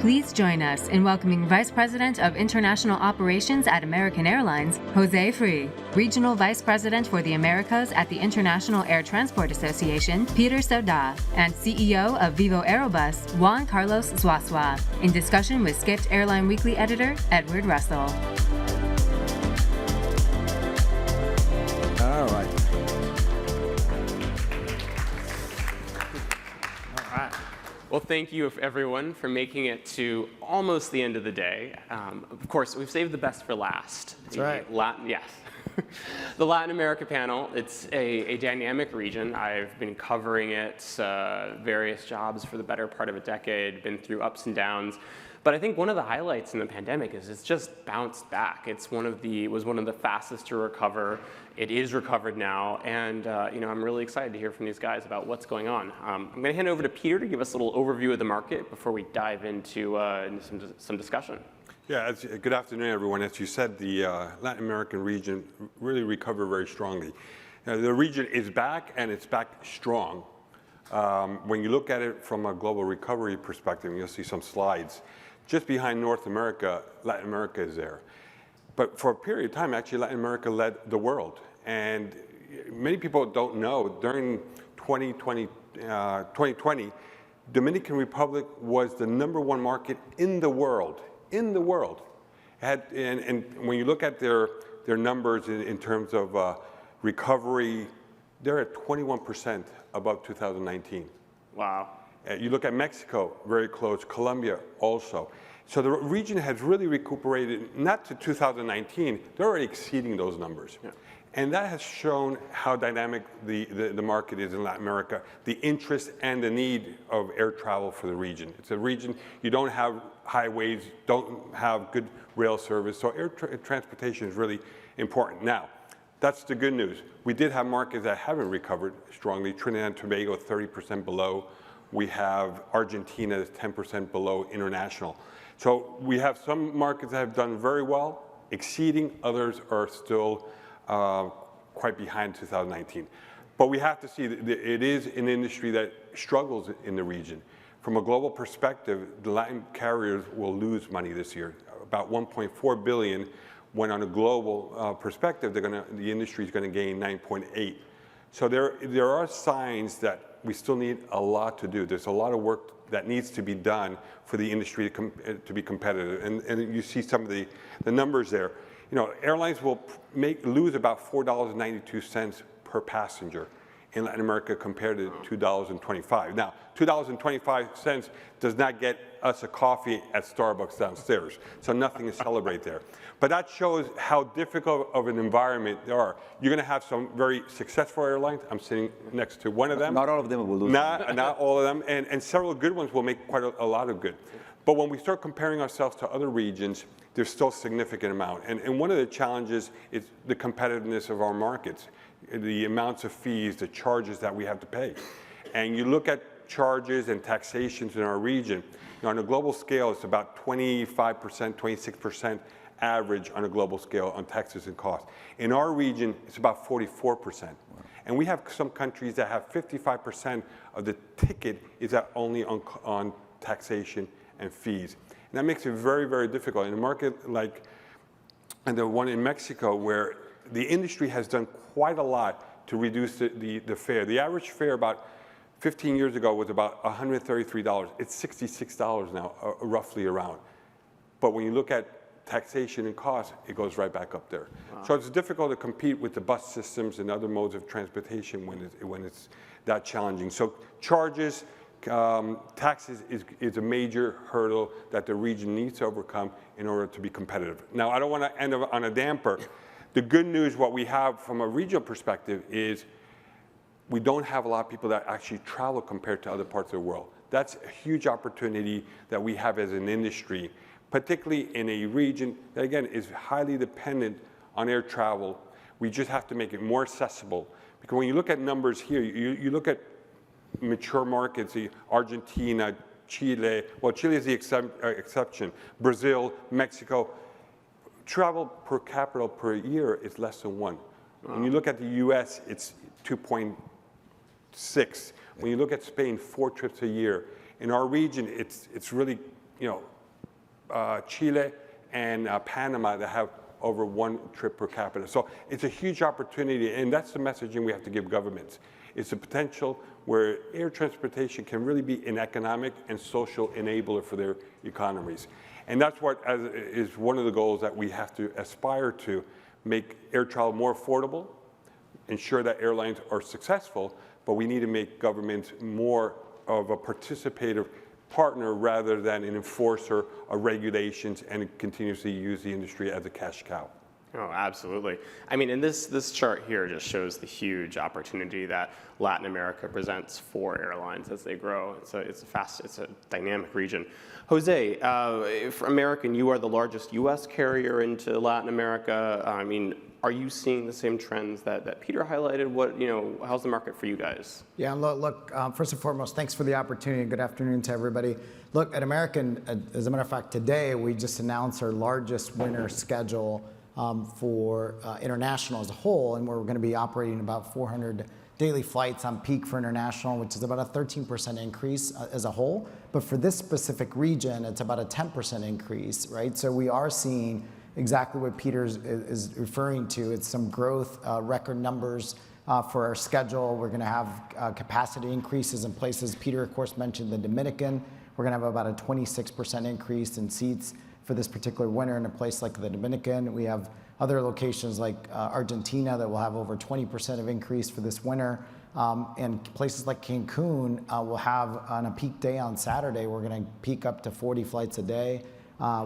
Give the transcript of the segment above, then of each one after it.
Please join us in welcoming Vice President of International Operations at American Airlines, José Freig, Regional Vice President for the Americas at the International Air Transport Association, Peter Cerdá, and CEO of Viva Aerobus, Juan Carlos Zuazua, in discussion with Skift Airline Weekly Editor, Edward Russell. All right. Well, thank you, everyone, for making it to almost the end of the day. Of course, we've saved the best for last. That's right. Yes. The Latin America panel, it's a dynamic region. I've been covering it, various jobs for the better part of a decade, been through ups and downs. But I think one of the highlights in the pandemic is it's just bounced back. It was one of the fastest to recover. It is recovered now, and I'm really excited to hear from these guys about what's going on. I'm going to hand over to Peter to give us a little overview of the market before we dive into some discussion. Yeah, good afternoon, everyone. As you said, the Latin American region really recovered very strongly. The region is back, and it's back strong. When you look at it from a global recovery perspective, you'll see some slides. Just behind North America, Latin America is there. But for a period of time, actually, Latin America led the world. And many people don't know, during 2020, Dominican Republic was the #1 market in the world. In the world. And when you look at their numbers in terms of recovery, they're at 21% above 2019. Wow. You look at Mexico, very close, Colombia also. So the region has really recuperated, not to 2019, they're already exceeding those numbers. Yeah. And that has shown how dynamic the market is in Latin America, the interest and the need of air travel for the region. It's a region, you don't have highways, don't have good rail service, so air transportation is really important. Now, that's the good news. We did have markets that haven't recovered strongly. Trinidad and Tobago, 30% below. We have Argentina that's 10% below international. So we have some markets that have done very well, exceeding. Others are still quite behind 2019. But we have to see that it is an industry that struggles in the region. From a global perspective, the Latin carriers will lose money this year, about $1.4 billion, when on a global perspective, the industry is going to gain 9.8. So there are signs that we still need a lot to do. There's a lot of work that needs to be done for the industry to be competitive. And you see some of the numbers there. Airlines will lose about $4.92 per passenger in Latin America compared to $2.25. Now, $2.25 does not get us a coffee at Starbucks downstairs, so nothing to celebrate there. But that shows how difficult of an environment there are. You're going to have some very successful airlines. I'm sitting next to one of them. Not all of them will lose. Not all of them, and several good ones will make quite a lot of good. But when we start comparing ourselves to other regions, there's still a significant amount. And one of the challenges is the competitiveness of our markets, the amounts of fees, the charges that we have to pay. And you look at charges and taxations in our region, on a global scale, it's about 25%, 26% average on a global scale on taxes and costs. In our region, it's about 44%. Wow. And we have some countries that have 55% of the ticket is only on taxation and fees. And that makes it very, very difficult. In a market like the one in Mexico, where the industry has done quite a lot to reduce the fare. The average fare about 15 years ago was about $133. It's $66 now, roughly around. But when you look at taxation and costs, it goes right back up there. Wow. So it's difficult to compete with the bus systems and other modes of transportation when it's that challenging. So charges, taxes is a major hurdle that the region needs to overcome in order to be competitive. Now, I don't want to end on a damper. The good news, what we have from a regional perspective is we don't have a lot of people that actually travel compared to other parts of the world. That's a huge opportunity that we have as an industry, particularly in a region that, again, is highly dependent on air travel. We just have to make it more accessible. Because when you look at numbers here, you look at mature markets, Argentina, Chile, well, Chile is the exception, Brazil, Mexico, travel per capita per year is less than 1. When you look at the US, it's 2.6. When you look at Spain, 4 trips a year. In our region, it's really Chile and Panama that have over 1 trip per capita. So it's a huge opportunity, and that's the messaging we have to give governments. It's a potential where air transportation can really be an economic and social enabler for their economies. And that's what is one of the goals that we have to aspire to: make air travel more affordable, ensure that airlines are successful, but we need to make governments more of a participative partner rather than an enforcer of regulations and continuously use the industry as a cash cow. Oh, absolutely. I mean, and this chart here just shows the huge opportunity that Latin America presents for airlines as they grow. It's a dynamic region. Jose, for American, you are the largest U.S. carrier into Latin America. I mean, are you seeing the same trends that Peter highlighted? How's the market for you guys? Yeah, look, first and foremost, thanks for the opportunity. Good afternoon to everybody. Look, at American, as a matter of fact, today we just announced our largest winter schedule for international as a whole, and we're going to be operating about 400 daily flights on peak for international, which is about a 13% increase as a whole. But for this specific region, it's about a 10% increase, right? So we are seeing exactly what Peter is referring to. It's some growth, record numbers for our schedule. We're going to have capacity increases in places. Peter, of course, mentioned the Dominican. We're going to have about a 26% increase in seats for this particular winter in a place like the Dominican. We have other locations like Argentina that will have over 20% of increase for this winter. And places like Cancun will have, on a peak day on Saturday, we're going to peak up to 40 flights a day,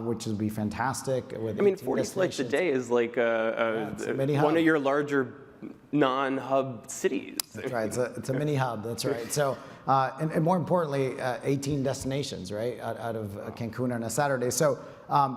which will be be fantastic. I mean, 40 flights a day is like one of your larger non-hub cities. That's right. It's a mini hub. That's right. So, and more importantly, 18 destinations, right, out of Cancun on a Saturday. So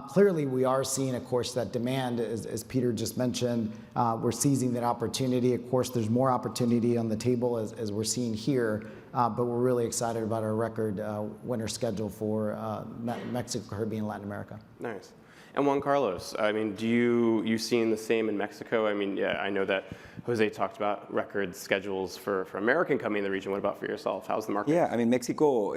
clearly, we are seeing, of course, that demand, as Peter just mentioned. We're seizing that opportunity. Of course, there's more opportunity on the table as we're seeing here, but we're really excited about our record winter schedule for Mexico, Caribbean, Latin America. Nice. And Juan Carlos, I mean, do you seeing the same in Mexico? I mean, yeah, I know that Jose talked about record schedules for American coming in the region. What about for yourself? How's the market? Yeah, I mean, Mexico,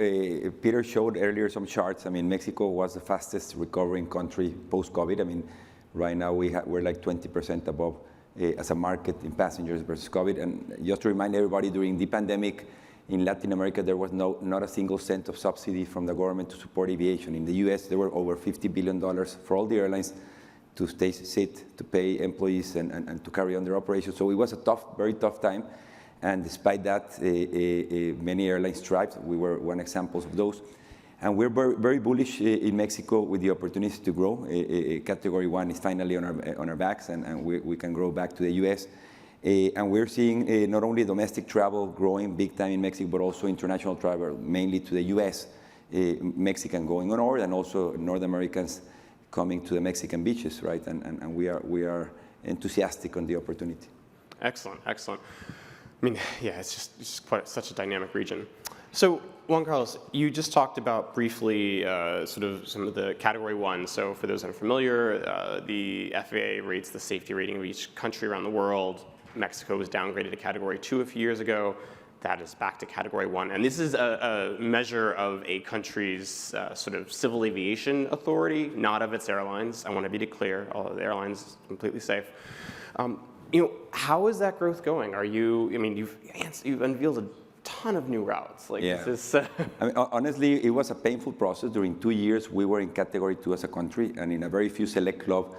Peter showed earlier some charts. I mean, Mexico was the fastest recovering country post-COVID. I mean, right now we're like 20% above as a market in passengers versus COVID. And just to remind everybody, during the pandemic, in Latin America, there was not a single cent of subsidy from the government to support aviation. In the US, there were over $50 billion for all the airlines to to pay employees and to carry on their operations. So it was a very tough time. And despite that, many airlines thrived. We were one example of those. And we're very bullish in Mexico with the opportunity to grow. Category 1 is finally on our backs, and we can grow back to the US. And we're seeing not only domestic travel growing big time in Mexico, but also international travel, mainly to the US, Mexican going on north, and also North Americans coming to the Mexican beaches, right? And we are enthusiastic on the opportunity. Excellent, excellent. I mean, yeah, it's just quite such a dynamic region. So, Juan Carlos, you just talked about briefly sort of some of the Category 1. So for those unfamiliar, the FAA rates the safety rating of each country around the world. Mexico was downgraded to Category 2 a few years ago. That is back to Category 1. And this is a measure of a country's sort of civil aviation authority, not of its airlines. I want to be clear, all of the airlines are completely safe. How is that growth going? You've unveiled a ton of new routes. Yeah. I mean, honestly, it was a painful process. During 2 years, we were in Category 2 as a country, and in a very few select clubs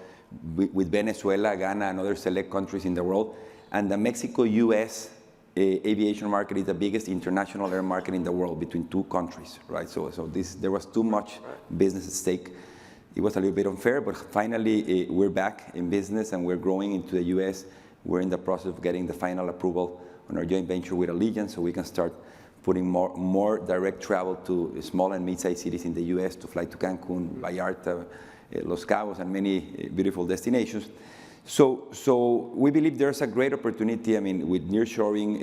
with Venezuela, Ghana, and other select countries in the world. And the Mexico-US aviation market is the biggest international air market in the world between two countries, right? So there was too much business at stake. It was a little bit unfair, but finally we're back in business and we're growing into the US. We're in the process of getting the final approval on our joint venture with Allegiant, so we can start putting more direct travel to small and mid-sized cities in the US to fly to Cancun, Vallarta, Los Cabos, and many beautiful destinations. So we believe there's a great opportunity. I mean, with nearshoring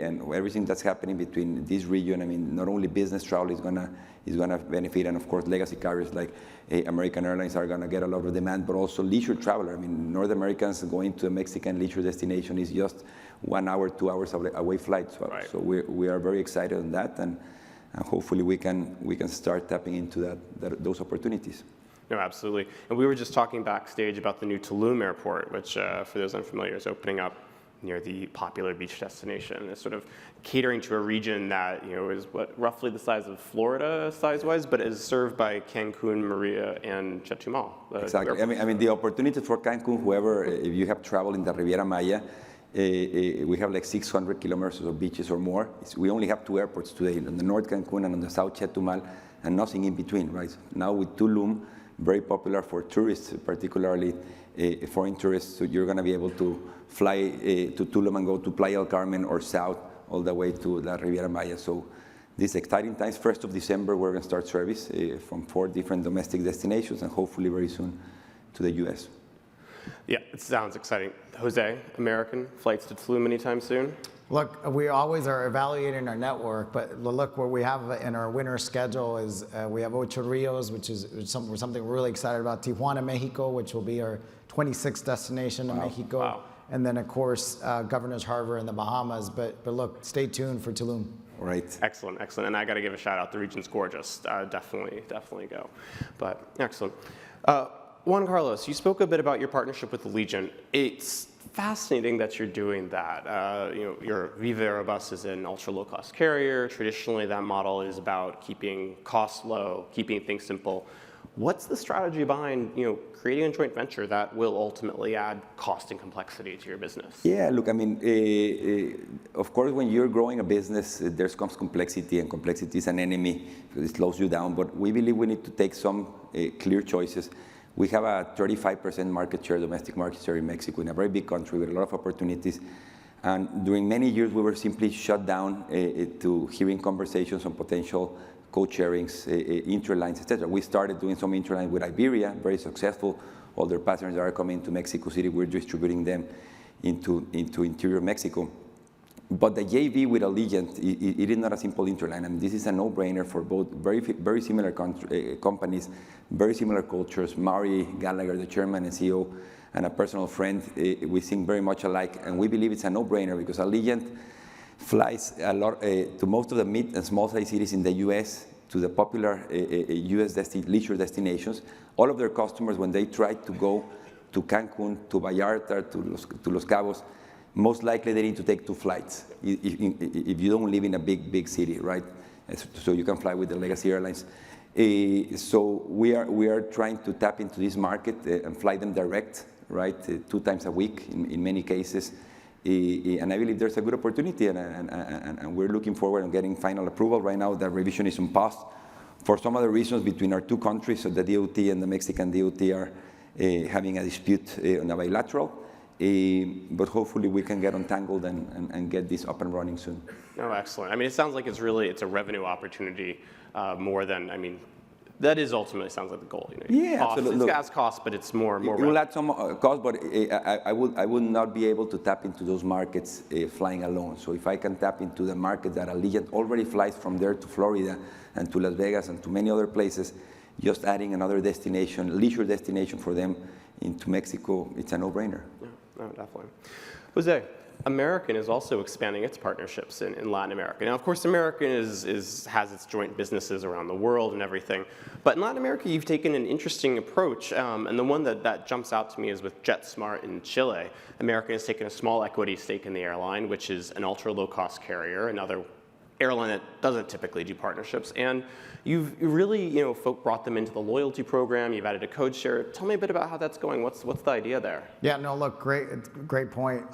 and everything that's happening between this region. I mean, not only business travel is gonna benefit, and of course, legacy carriers like American Airlines are gonna get a lot of demand, but also leisure travel. I mean, North Americans going to a Mexican leisure destination is just 1 hour, 2 hours away flight. So we are very excited on that, and hopefully we can start tapping into those opportunities. No, absolutely. And we were just talking backstage about the new Tulum airport, which, for those unfamiliar, is opening up near the popular beach destination. It's sort of catering to a region that is roughly the size of Florida size-wise, but is served by Cancun, Maria, and Chetumal. Exactly. I mean, the opportunity for Cancun, whoever, if you have traveled in the Riviera Maya, we have like 600 kilometers of beaches or more. We only have 2 airports today, on the North Cancun and on the South Chetumal, and nothing in between, right? Now with Tulum, very popular for tourists, particularly foreign tourists, so you're going to be able to fly to Tulum and go to Playa del Carmen or south all the way to the Riviera Maya. So these exciting times, 1st of December, we're going to start service from 4 different domestic destinations and hopefully very soon to the US. Yeah, it sounds exciting. Jose, American flights to Tulum anytime soon? Look, we always are evaluating our network, but look, what we have in our winter schedule is we have Ocho Rios, which is something we're really excited about. Tijuana, Mexico, which will be our 26th destination in Mexico. Wow. And then, of course, Governor's Harbor in the Bahamas. But look, stay tuned for Tulum. Right. Excellent, excellent. And I got to give a shout out. The region's gorgeous. Definitely go. But excellent. Juan Carlos, you spoke a bit about your partnership with Allegiant. It's fascinating that you're doing that. Your Viva Aerobus is an ultra low-cost carrier. Traditionally, that model is about keeping costs low, keeping things simple. What's the strategy behind creating a joint venture that will ultimately add cost and complexity to your business? Yeah, look, I mean, of course, when you're growing a business, there comes complexity, and complexity is an enemy because it slows you down. But we believe we need to take some clear choices. We have a 35% market share, domestic market share in Mexico, in a very big country with a lot of opportunities. And during many years, we were simply shut down to hearing conversations on potential code-sharings, interlines, etc. We started doing some interlines with Iberia, very successful. All their passengers are coming to Mexico City. We're distributing them into interior Mexico. But the JV with Allegiant, it is not a simple interline. I mean, this is a no-brainer for both very similar companies, very similar cultures. Maury Gallagher, the chairman and CEO, and a personal friend, we think very much alike. And we believe it's a no-brainer because Allegiant flies a lot to most of the mid and small-sized cities in the U.S., to the popular U.S. leisure destinations. All of their customers, when they try to go to Cancun, to Vallarta, to Los Cabos, most likely they need to take 2 flights if you don't live in a big city, right? So you can fly with the legacy airlines. So we are trying to tap into this market and fly them direct, right? 2 times a week in many cases. And I believe there's a good opportunity, and we're looking forward to getting final approval. Right now, the revision is on pause for some other reasons between our 2 countries. So the DOT and the Mexican DOT are having a dispute on a bilateral. But hopefully we can get untangled and get this up and running soon. Oh, excellent. I mean, it sounds like it's a revenue opportunity more than, that is ultimately sounds like the goal. Yeah, cost, absolutely. It has cost, but it's more. It will add some cost, but I would not be able to tap into those markets flying alone. So if I can tap into the market that Allegiant already flies from there to Florida and to Las Vegas and to many other places, just adding another destination, leisure destination for them into Mexico, it's a no-brainer. Yeah. No, definitely. Jose, American is also expanding its partnerships in Latin America. Now, of course, American has its joint businesses around the world and everything. But in Latin America, you've taken an interesting approach. And the one that jumps out to me is with JetSmart in Chile. American has taken a small equity stake in the airline, which is an ultra low-cost carrier, another airline that doesn't typically do partnerships. And you've really, brought them into the loyalty program. You've added a code share. Tell me a bit about how that's going. What's the idea there? Yeah, no, look, great point.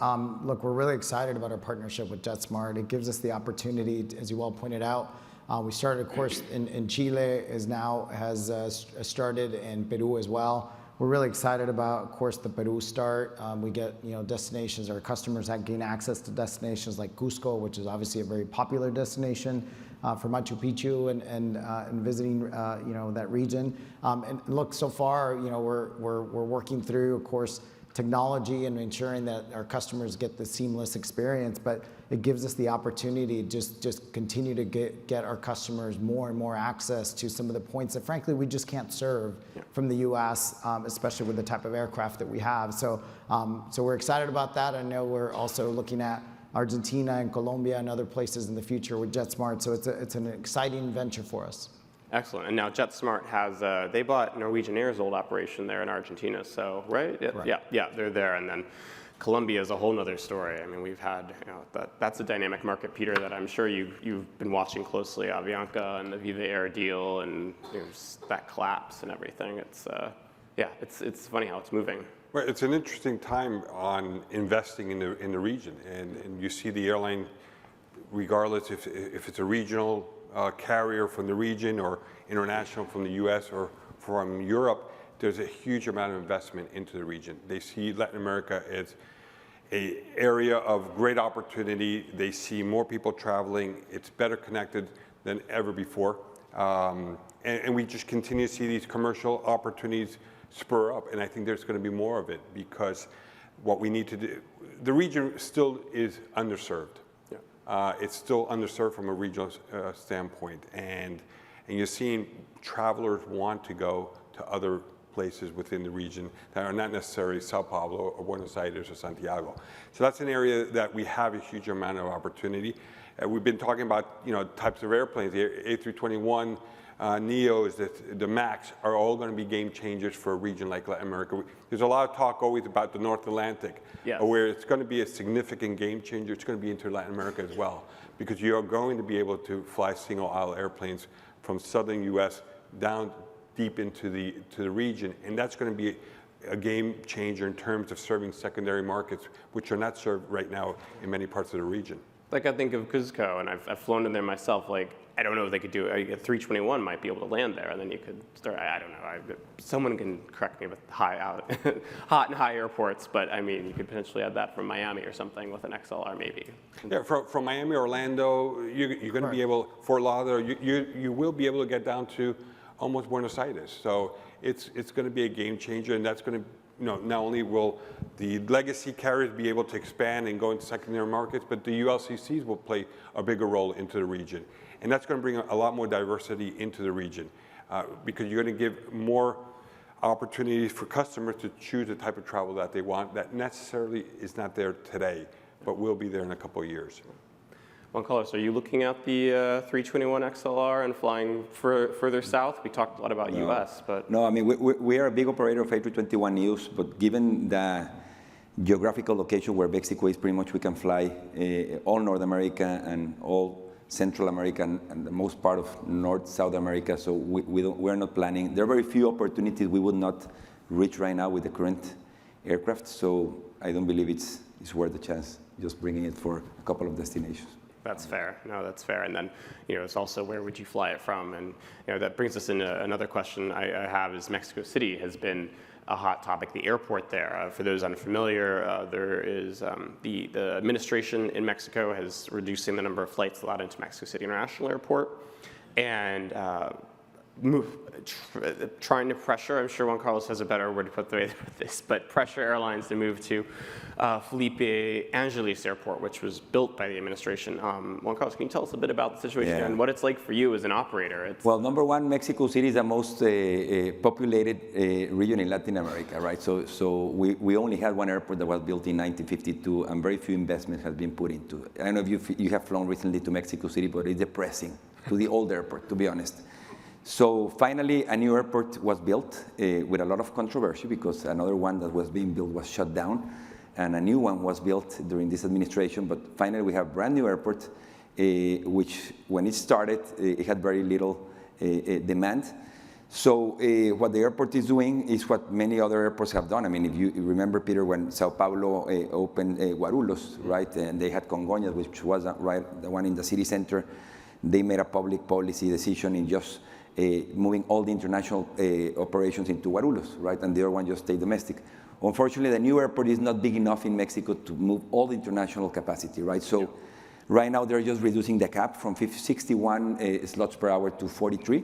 Look, we're really excited about our partnership with JetSmart. It gives us the opportunity, as you well pointed out. We started, of course, in Chile, has started in Peru as well. We're really excited about, of course, the Peru start. We get destinations, our customers that gain access to destinations like Cusco, which is obviously a very popular destination for Machu Picchu and visiting that region. And look, so far we're working through, of course, technology and ensuring that our customers get the seamless experience, but it gives us the opportunity to just continue to get our customers more and more access to some of the points that frankly we just can't serve from the US, especially with the type of aircraft that we have. So we're excited about that. I know we're also looking at Argentina and Colombia and other places in the future with JetSmart. So it's an exciting venture for us. Excellent. And now JetSmart has, they bought Norwegian Air's old operation there in Argentina. So, right? Right. Yeah, they're there. And then Colombia is a whole nother story. I mean, we've had, that's a dynamic market, Peter, that I'm sure you've been watching closely, Avianca and the Viva Air deal and that collapse and everything. It's funny how it's moving. Well, it's an interesting time on investing in the region. And you see the airline, regardless if it's a regional carrier from the region or international from the US or from Europe, there's a huge amount of investment into the region. They see Latin America as an area of great opportunity. They see more people traveling. It's better connected than ever before. And we just continue to see these commercial opportunities spur up. And I think there's going to be more of it because what we need to do, the region still is underserved. It's still underserved from a regional standpoint, and you're seeing travelers want to go to other places within the region that are not necessarily Sao Paulo or Buenos Aires or Santiago. So that's an area that we have a huge amount of opportunity. We've been talking about types of airplanes, the A321, Neos, the MAX are all going to be game changers for a region like Latin America. There's a lot of talk always about the North Atlantic, where it's going to be a significant game changer. It's going to be into Latin America as well, because you're going to be able to fly single-aisle airplanes from southern U.S. down deep into the region, and that's going to be a game changer in terms of serving secondary markets, which are not served right now in many parts of the region. Like I think of Cuzco, and I've flown in there myself. Like I don't know if they could do a 321 might be able to land there, and then you could start. I don't know. Someone can correct me with hot and high airports, but I mean you could potentially add that from Miami or something with an XLR maybe. Yeah, from Miami, Orlando, you're going to be able, Fort Lauderdale, you will be able to get down to almost Buenos Aires. So it's going to be a game changer, and that's going to. Not only will the legacy carriers be able to expand and go into secondary markets, but the ULCCs will play a bigger role into the region. And that's going to bring a lot more diversity into the region because you're going to give more opportunities for customers to choose the type of travel that they want that necessarily is not there today, but will be there in a couple of years. Juan Carlos, are you looking at the 321 XLR and flying further south? We talked a lot about US, but... No, I mean, we are a big operator of A321neos, but given the geographical location where Mexico is, pretty much we can fly all North America and all Central America and the most part of North, South America, so we're not planning. There are very few opportunities we would not reach right now with the current aircraft, so I don't believe it's worth the chance, just bringing it for a couple of destinations. That's fair. No, that's fair. And then, it's also where would you fly it from? And, that brings us into another question I have is Mexico City has been a hot topic. The airport there, for those unfamiliar, there is the administration in Mexico is reducing the number of flights allowed into Mexico City International Airport and trying to pressure, I'm sure Juan Carlos has a better word to put this, but pressure airlines to move to Felipe Angeles Airport, which was built by the administration. Juan Carlos, can you tell us a bit about the situation and what it's like for you as an operator? Well, number one, Mexico City is the most populated region in Latin America, right? So we only had one airport that was built in 1952, and very few investment has been put into it. I don't know if you have flown recently to Mexico City, but it's depressing to the old airport, to be honest. So finally, a new airport was built with a lot of controversy because another one that was being built was shut down, and a new one was built during this administration. But finally, we have a brand new airport, which when it started, it had very little demand. So what the airport is doing is what many other airports have done. I mean, if you remember, Peter, when Sao Paulo opened Guarulhos, right, and they had Congonhas, which was the one in the city center, they made a public policy decision in just moving all the international operations into Guarulhos, right, and the other one just stayed domestic. Unfortunately, the new airport is not big enough in Mexico to move all the international capacity, right? So right now they're just reducing the cap from 61 slots per hour to 43.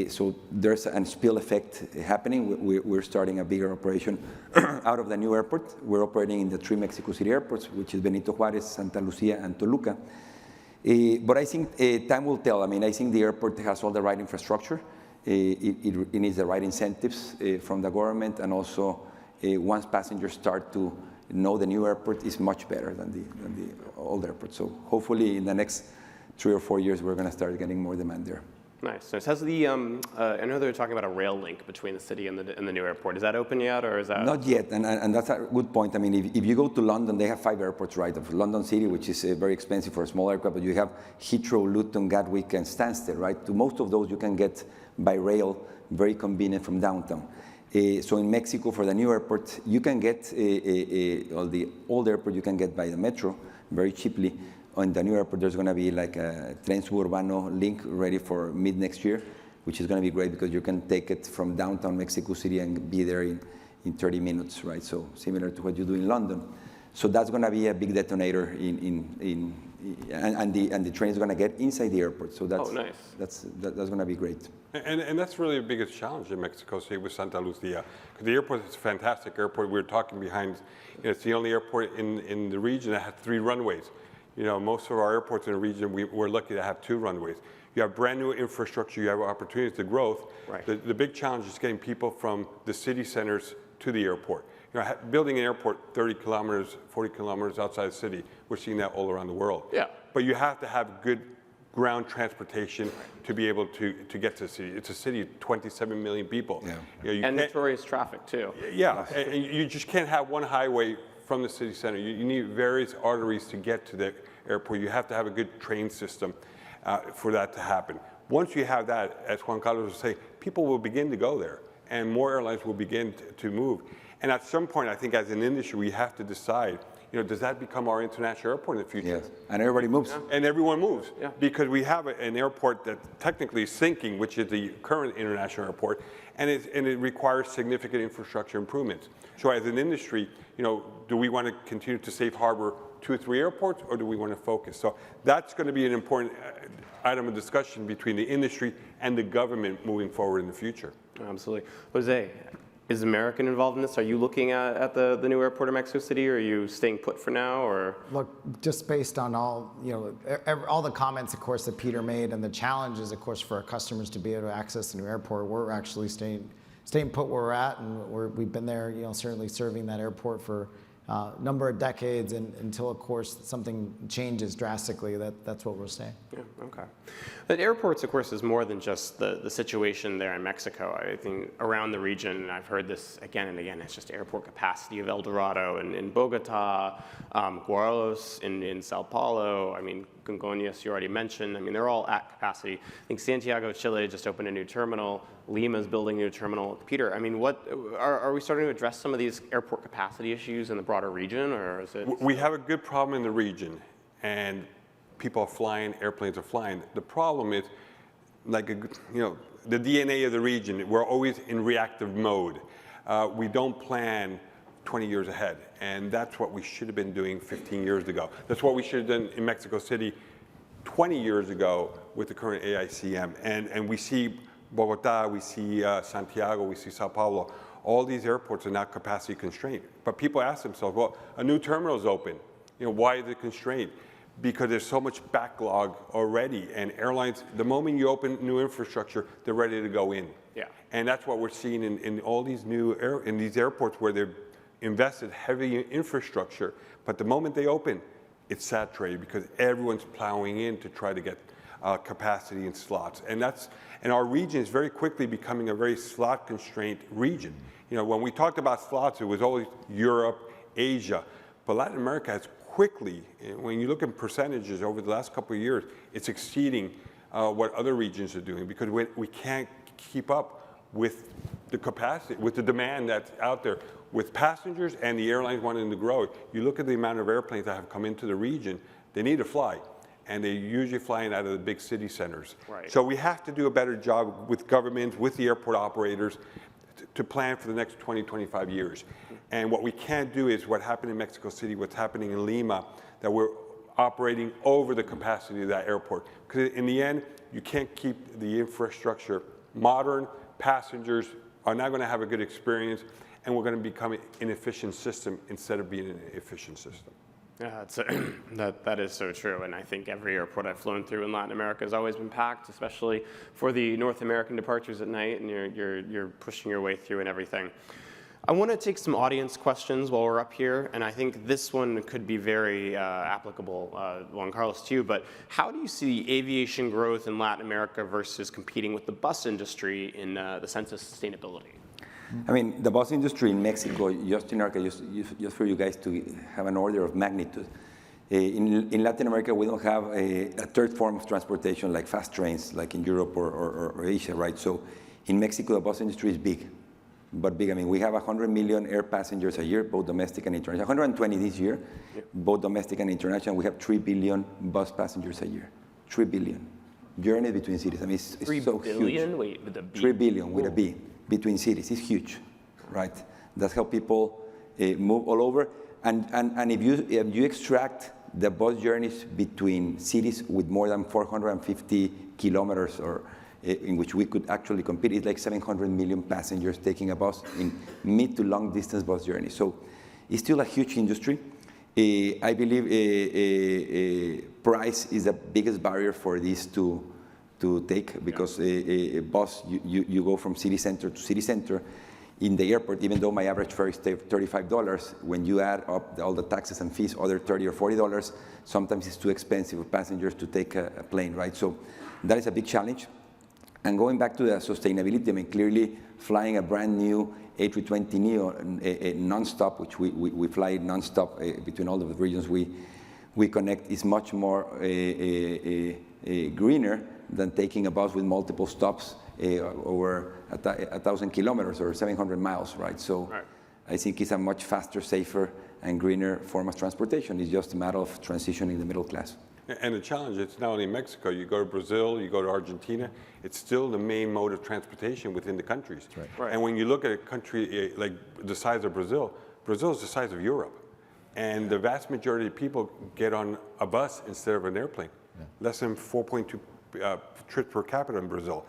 So there's a spill effect happening. We're starting a bigger operation out of the new airport. We're operating in the 3 Mexico City airports, which is Benito Juárez, Santa Lucia, and Toluca. But I think time will tell. I mean, I think the airport has all the right infrastructure. It needs the right incentives from the government, and also once passengers start to no, the new airport is much better than the old airport. So hopefully in the next 3 or 4 years, we're going to start getting more demand there. Nice. Nice. How's the, I know they're talking about a rail link between the city and the new airport. Is that open yet, or is that? Not yet, and that's a good point. I mean, if you go to London, they have 5 airports, right? Of London City, which is very expensive for a small aircraft, but you have Heathrow, Luton, Gatwick, and Stansted, right? To most of those, you can get by rail, very convenient from downtown. So in Mexico, for the new airport, you can get, well, the old airport you can get by the metro very cheaply. On the new airport, there's going to be like a Tren Suburbano link ready for mid next year, which is going to be great because you can take it from downtown Mexico City and be there in 30 minutes, right? So similar to what you do in London. So that's going to be a big detonator and the train is going to get inside the airport. So that's, nice. That's going to be great. And that's really the biggest challenge in Mexico City with Santa Lucia. Because the airport is a fantastic airport. We were talking behind, it's the only airport in the region that has 3 runways. Most of our airports in the region, we're lucky to have 2 runways. You have brand new infrastructure, you have opportunities to growth. Right. The big challenge is getting people from the city centers to the airport. Building an airport 30 kilometers, 40 kilometers outside the city, we're seeing that all around the world. Yeah. But you have to have good ground transportation to be able to get to the city. It's a city of 27 million people. Yeah. And notorious traffic too. Yeah, and you just can't have one highway from the city center. You need various arteries to get to the airport. You have to have a good train system for that to happen. Once you have that, as Juan Carlos was saying, people will begin to go there and more airlines will begin to move. And at some point, I think as an industry, we have to decide, does that become our international airport in the future? Yes, and everybody moves. Yeah. And everyone moves. Yeah. Because we have an airport that technically is sinking, which is the current international airport, and it requires significant infrastructure improvements. So as an industry, do we want to continue to safe harbor 2 or 3 airports, or do we want to focus? So that's going to be an important item of discussion between the industry and the government moving forward in the future. Absolutely. Jose, is American involved in this? Are you looking at the new airport in Mexico City, or are you staying put for now? Or Look, just based on all the comments, of course, that Peter made, and the challenges, of course, for our customers to be able to access the new airport, we're actually staying put where we're at, and we've been there, certainly serving that airport for a number of decades, and until, of course, something changes drastically, that's what we're saying. Yeah, okay. But airports, of course, is more than just the situation there in Mexico. I think around the region, and I've heard this again and again, it's just airport capacity of El Dorado in Bogota, Guarulhos in Sao Paulo, Congonhas, you already mentioned. They're all at capacity. I think Santiago, Chile just opened a new terminal. Lima's building a new terminal. Peter, what are we starting to address some of these airport capacity issues in the broader region, or is it? We have a good problem in the region, and people are flying, airplanes are flying. The problem is, the DNA of the region, we're always in reactive mode. We don't plan 20 years ahead, and that's what we should have been doing 15 years ago. That's what we should have done in Mexico City 20 years ago with the current AICM. And we see Bogota, we see Santiago, we see Sao Paulo. All these airports are now capacity constrained. But people ask themselves, well, a new terminal is open. Why is it constrained? Because there's so much backlog already, and airlines, the moment you open new infrastructure, they're ready to go in. Yeah. And that's what we're seeing in all these in these airports where they've invested heavy in infrastructure, but the moment they open, it's saturated because everyone's plowing in to try to get capacity and slots. And our region is very quickly becoming a very slot constrained region. When we talked about slots, it was always Europe, Asia, but Latin America has quickly, when you look at percentages over the last couple of years, it's exceeding what other regions are doing because we can't keep up with the capacity, with the demand that's out there, with passengers and the airlines wanting to grow. You look at the amount of airplanes that have come into the region, they need to fly, and they're usually flying out of the big city centers. Right. So we have to do a better job with governments, with the airport operators, to plan for the next 20, 25 years. And what we can't do is what happened in Mexico City, what's happening in Lima, that we're operating over the capacity of that airport. Because in the end, you can't keep the infrastructure modern. Passengers are not going to have a good experience, and we're going to become an inefficient system instead of being an efficient system. Yeah, that is so true, and I think every airport I've flown through in Latin America has always been packed, especially for the North American departures at night, and you're pushing your way through and everything. I want to take some audience questions while we're up here, and I think this one could be very applicable, Juan Carlos, to you, but how do you see aviation growth in Latin America versus competing with the bus industry in the sense of sustainability? I mean, the bus industry in Mexico, just for you guys to have an order of magnitude, in Latin America, we don't have a third form of transportation like fast trains, like in Europe or Asia, right? So in Mexico, the bus industry is big. But big, I mean, we have 100 million air passengers a year, both domestic and international. 120 this year, both domestic and international. We have 3 billion bus passengers a year. 3 billion. Journey between cities. I mean, it's 3 so billion? huge. Wait, with a B? 3 billion with a B between cities. It's huge, right? That's how people move all over. And if you extract the bus journeys between cities with more than 450 kilometers or in which we could actually compete, it's like 700 million passengers taking a bus in mid to long distance bus journeys. So it's still a huge industry. I believe price is the biggest barrier for this to take, because a bus, you go from city center to city center. In the airport, even though my average fare is $35, when you add up all the taxes and fees, other $30 or $40, sometimes it's too expensive for passengers to take a plane, right? So that is a big challenge. And going back to the sustainability, I mean, clearly flying a brand new A320neo non-stop, which we fly non-stop between all of the regions we connect, is much more greener than taking a bus with multiple stops over 1,000 kilometers or 700 miles, right? So I think it's a much faster, safer, and greener form of transportation. It's just a matter of transitioning the middle class. And the challenge, it's not only Mexico. You go to Brazil, you go to Argentina, it's still the main mode of transportation within the countries. And when you look at a country like the size of Brazil, Brazil is the size of Europe. And the vast majority of people get on a bus instead of an airplane. Less than 4.2 trips per capita in Brazil.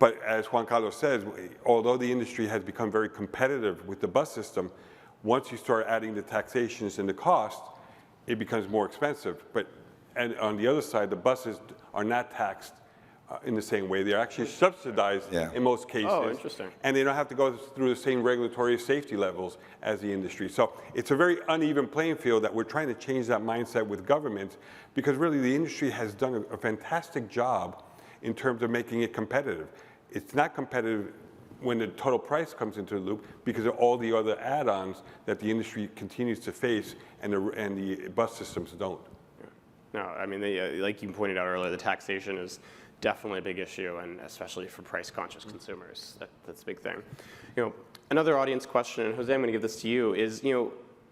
But as Juan Carlos says, although the industry has become very competitive with the bus system, once you start adding the taxations and the cost, it becomes more expensive. And on the other side, the buses are not taxed in the same way. They're actually subsidized in most cases. Oh, interesting. And they don't have to go through the same regulatory safety levels as the industry. So it's a very uneven playing field that we're trying to change that mindset with governments, because really the industry has done a fantastic job in terms of making it competitive. It's not competitive when the total price comes into the loop because of all the other add-ons that the industry continues to face and the bus systems don't. No, I mean, like you pointed out earlier, the taxation is definitely a big issue, and especially for price-conscious consumers, that's a big thing. Another audience question, and Jose, I'm going to give this to you, is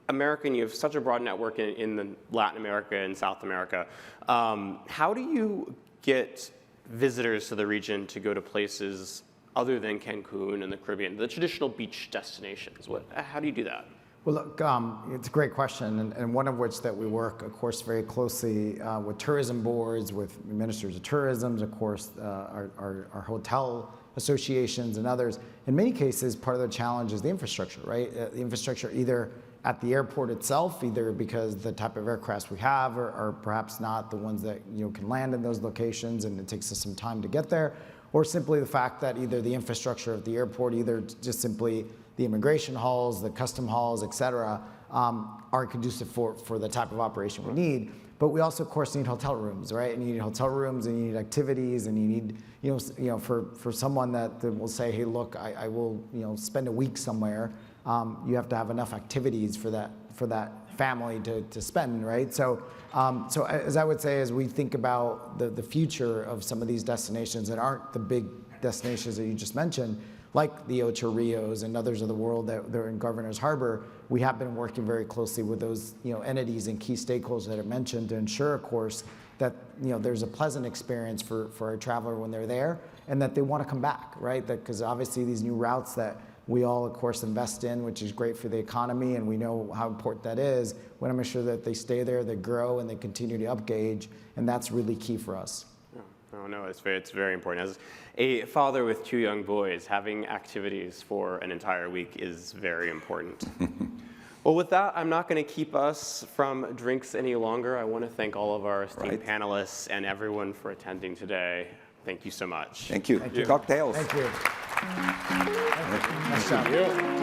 American, you have such a broad network in Latin America and South America. How do you get visitors to the region to go to places other than Cancun and the Caribbean, the traditional beach destinations? How do you do that? Well, look, it's a great question, and one of which that we work, of course, very closely with tourism boards, with ministers of tourism, of course, our hotel associations and others. In many cases, part of the challenge is the infrastructure, right? The infrastructure either at the airport itself, either because the type of aircraft we have are perhaps not the ones that can land in those locations, and it takes us some time to get there, or simply the fact that either the infrastructure of the airport, either just simply the immigration halls, the custom halls, et cetera, aren't conducive for the type of operation we need. But we also, of course, need hotel rooms, right? And you need hotel rooms, and you need activities, and you need, for someone that will say, hey, look, I will, spend a week somewhere. You have to have enough activities for that family to spend, right? So as I would say, as we think about the future of some of these destinations that aren't the big destinations that you just mentioned, like the Ocho Rios and others of the world that they're in Governor's Harbor, we have been working very closely with those entities and key stakeholders that I mentioned to ensure, of course, that there's a pleasant experience for our traveler when they're there, and that they want to come back, right? Because obviously these new routes that we all, of course, invest in, which is great for the economy, and we know how important that is. We want to make sure that they stay there, they grow, and they continue to upgauge, and that's really key for us. No, it's very important. As a father with 2 young boys, having activities for an entire week is very important. Well, with that, I'm not going to keep us from drinks any longer. I want to thank all of our esteemed panelists and everyone for attending today. Thank you so much. Thank you. Cocktails. Thank you. Nice job.